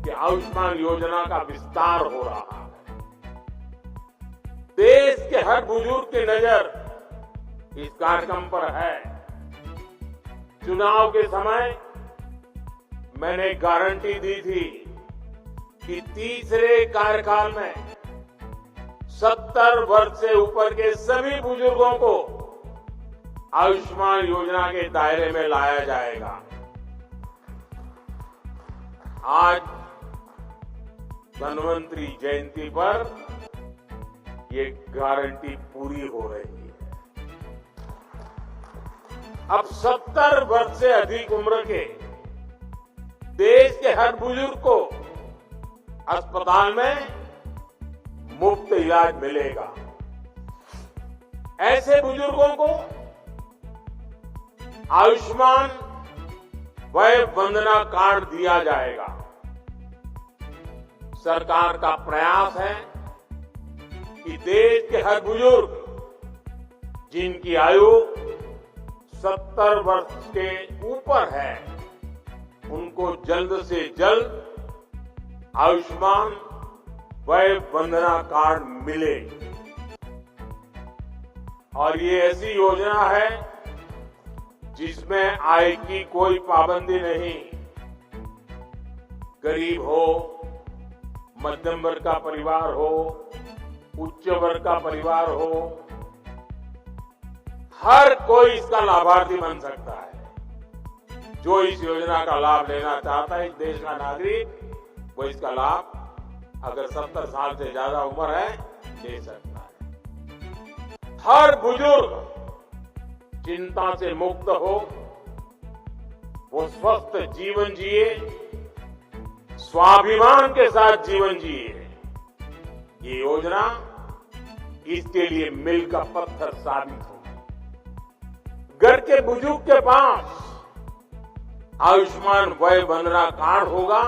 कि आयुष्मान योजना का विस्तार हो रहा है। देश के हर बुजुर्ग की नजर इस कार्यक्रम पर है। चुनाव के समय मैंने गारंटी दी थी कि तीसरे कार्यकाल में 70 वर्ष से ऊपर के सभी बुजुर्गों को आयुष्मान योजना के दायरे में लाया जाएगा। आज धन्वंतरी जयंती पर ये गारंटी पूरी हो रही है। अब 70 वर्ष से अधिक उम्र के देश के हर बुजुर्ग को अस्पताल में मुफ्त इलाज मिलेगा। ऐसे बुजुर्गों को आयुष्मान वय वंदना कार्ड दिया जाएगा। सरकार का प्रयास है कि देश के हर बुजुर्ग जिनकी आयु 70 वर्ष के ऊपर है उनको जल्द से जल्द आयुष्मान वय वंदना कार्ड मिले। और ये ऐसी योजना है जिसमें आय की कोई पाबंदी नहीं। गरीब हो, मध्यम वर्ग का परिवार हो, उच्च वर्ग का परिवार हो, हर कोई इसका लाभार्थी बन सकता है। जो इस योजना का लाभ लेना चाहता है, इस देश का नागरिक, वो इसका लाभ अगर 70 साल से ज्यादा उम्र है ले सकता है। हर बुजुर्ग चिंता से मुक्त हो, वो स्वस्थ जीवन जिए, स्वाभिमान के साथ जीवन जिए। ये योजना इसके लिए मील का पत्थर साबित होगी। घर के बुजुर्ग के पास आयुष्मान वय वंदना कार्ड होगा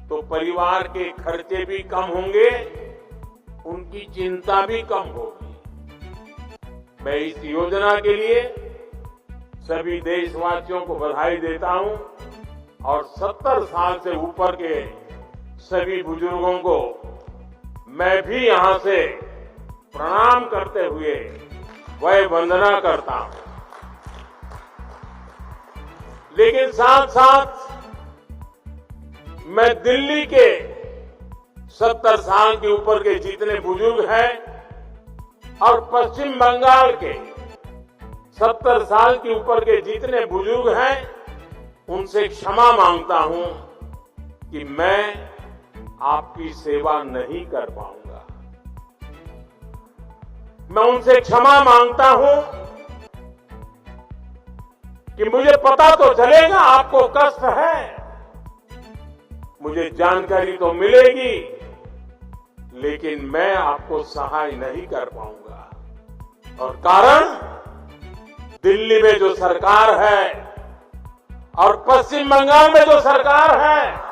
तो परिवार के खर्चे भी कम होंगे, उनकी चिंता भी कम होगी। मैं इस योजना के लिए सभी देशवासियों को बधाई देता हूं और 70 साल से ऊपर के सभी बुजुर्गों को मैं भी यहां से प्रणाम करते हुए वय वंदना करता हूं। लेकिन साथ साथ मैं दिल्ली के 70 साल के ऊपर के जितने बुजुर्ग हैं और पश्चिम बंगाल के 70 साल के ऊपर के जितने बुजुर्ग हैं उनसे क्षमा मांगता हूं कि मैं आपकी सेवा नहीं कर पाऊंगा। मैं उनसे क्षमा मांगता हूं कि मुझे पता तो चलेगा आपको कष्ट है, मुझे जानकारी तो मिलेगी, लेकिन मैं आपको सहाय नहीं कर पाऊंगा। और कारण दिल्ली में जो सरकार है और पश्चिम बंगाल में जो सरकार है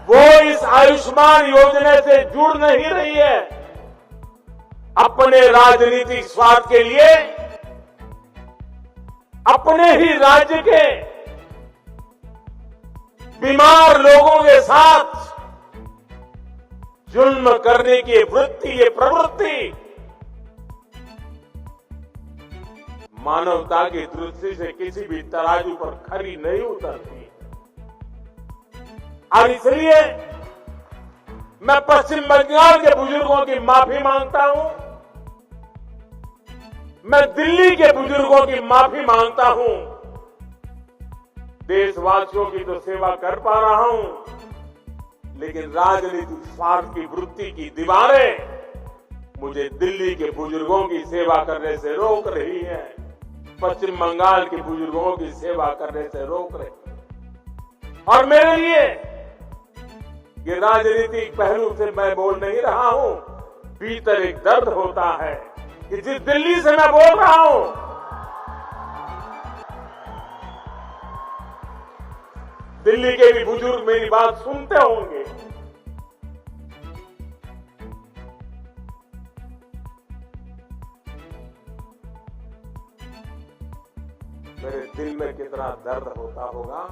वो इस आयुष्मान योजना से जुड़ नहीं रही है। अपने राजनीतिक स्वार्थ के लिए अपने ही राज्य के बीमार लोगों के साथ जुल्म करने की वृत्ति, ये प्रवृत्ति मानवता की दृष्टि से किसी भी तराजू पर खरी नहीं उतरती। और इसलिए मैं पश्चिम बंगाल के बुजुर्गों की माफी मांगता हूं, मैं दिल्ली के बुजुर्गों की माफी मांगता हूं। देशवासियों की तो सेवा कर पा रहा हूं, लेकिन राजनीतिक स्वार्थ की वृत्ति की दीवारें मुझे दिल्ली के बुजुर्गों की सेवा करने से रोक रही है, पश्चिम बंगाल के बुजुर्गों की सेवा करने से रोक रही है। और मेरे लिए ये राजनीतिक पहलू से मैं बोल नहीं रहा हूं, भीतर एक दर्द होता है कि जिस दिल्ली से मैं बोल रहा हूं दिल्ली के भी बुजुर्ग मेरी बात सुनते होंगे। मेरे दिल में कितना दर्द होता होगा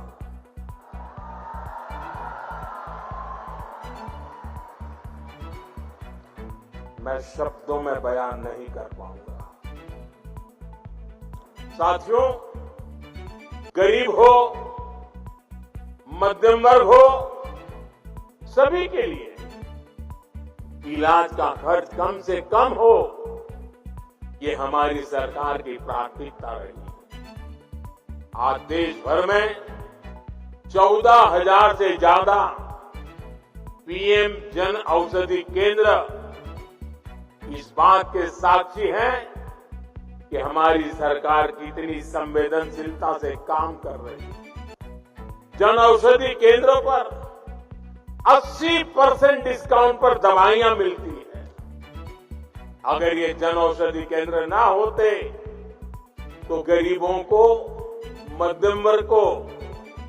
मैं शब्दों में बयान नहीं कर पाऊंगा। साथियों, गरीब हो, मध्यम वर्ग हो, सभी के लिए इलाज का खर्च कम से कम हो, ये हमारी सरकार की प्राथमिकता रही। आज देश भर में 14,000 से ज्यादा पीएम जन औषधि केंद्र इस बात के साक्षी हैं कि हमारी सरकार कितनी संवेदनशीलता से काम कर रही है। जन औषधि केंद्रों पर 80% डिस्काउंट पर दवाइयां मिलती है। अगर ये जन औषधि केंद्र ना होते तो गरीबों को, मध्यम वर्ग को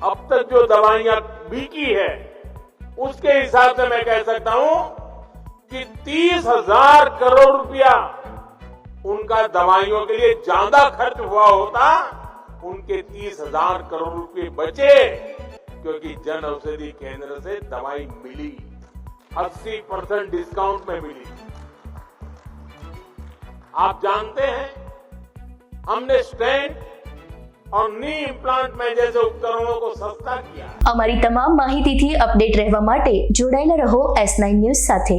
अब तक जो दवाइयां बिकी है उसके हिसाब से मैं कह सकता हूं कि 30,000 करोड़ रुपया उनका दवाइयों के लिए ज्यादा खर्च हुआ होता, उनके 30,000 करोड़ रुपए बचे क्योंकि जन औषधि केंद्र से दवाई मिली, 80% डिस्काउंट में मिली। आप जानते हैं, हमने स्टेंट और नी इम्प्लांट में जैसे उपकरणों को सस्ता किया। અમારી તમામ માહિતીથી અપડેટ રહેવા માટે જોડાયેલા રહો S9 ન્યૂઝ સાથે।